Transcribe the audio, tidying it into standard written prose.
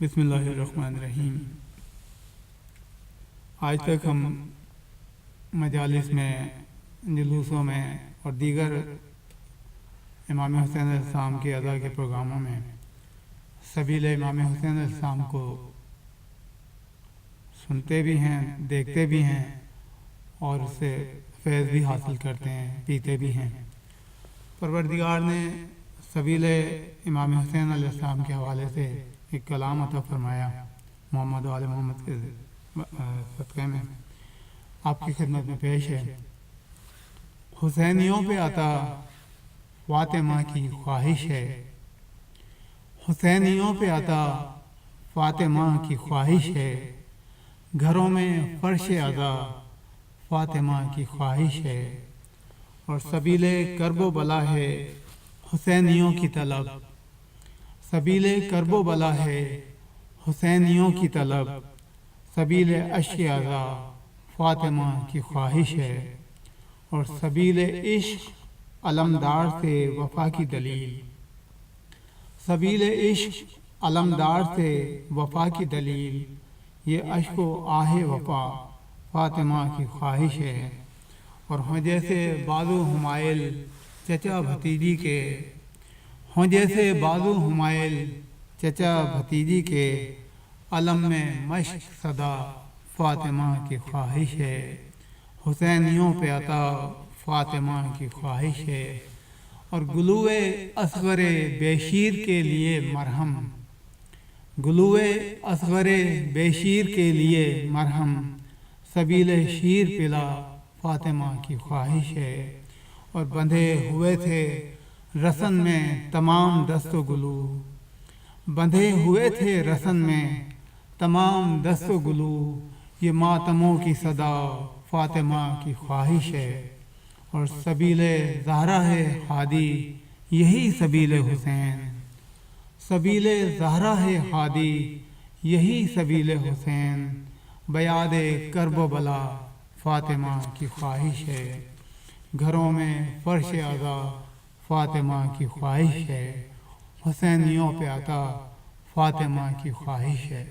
بسم اللہ الرحمن الرحیم۔ آج تک ہم مجالس میں، جلوسوں میں اور دیگر امام حسین علیہ السلام کے ادا کے پروگراموں میں سبیل امام حسین علیہ السلام کو سنتے بھی ہیں، دیکھتے بھی ہیں اور اس سے فیض بھی حاصل کرتے ہیں، پیتے بھی ہیں۔ پروردگار نے سبیل امام حسین علیہ السلام کے حوالے سے ایک کلام عطا فرمایا محمد و آل محمد کے صدقے میں، آپ کی خدمت میں پیش ہے۔ حسینیوں پہ عطا فاطمہ کی خواہش ہے، حسینیوں پہ عطا فاطمہ کی خواہش ہے، گھروں میں فرش عطا فاطمہ کی خواہش ہے، اور سبیل کرب و بلا ہے حسینیوں کی طلب، سبیل کرب و بلا ہے حسینیوں کی طلب، سبیل عشق عطا فاطمہ کی خواہش ہے، اور سبیل عشق علمدار سے وفا کی دلیل، سبیل عشق علمدار سے وفا کی دلیل، یہ عشق و آہ وفا فاطمہ کی خواہش ہے۔ اور ہوں جیسے بازو ہمائل چچا بھتیجی کے، ہوں جیسے بازو ہمائل چچا بھتیجی کے، علم میں مشق صدا فاطمہ کی خواہش ہے، حسینیوں پہ عطا فاطمہ کی خواہش ہے، اور گلوے اصغر بے شیر کے لیے مرہم، گلوے اصغر بے شیر کے لیے مرہم، سبیل شیر پلا فاطمہ کی خواہش ہے، اور بندھے ہوئے تھے رسن میں تمام دست و گلو، بندھے ہوئے تھے رسن میں تمام دست و گلو، یہ ماتموں کی صدا فاطمہ کی خواہش ہے، اور سبیل زہرا ہے ہادی یہی سبیل حسین، سبیل زہرا ہے ہادی یہی سبیل حسین، بیاد کرب و بلا فاطمہ کی خواہش ہے، گھروں میں فرش عطا فاطمہ کی خواہش ہے، حسینیوں پہ عطا فاطمہ کی خواہش ہے۔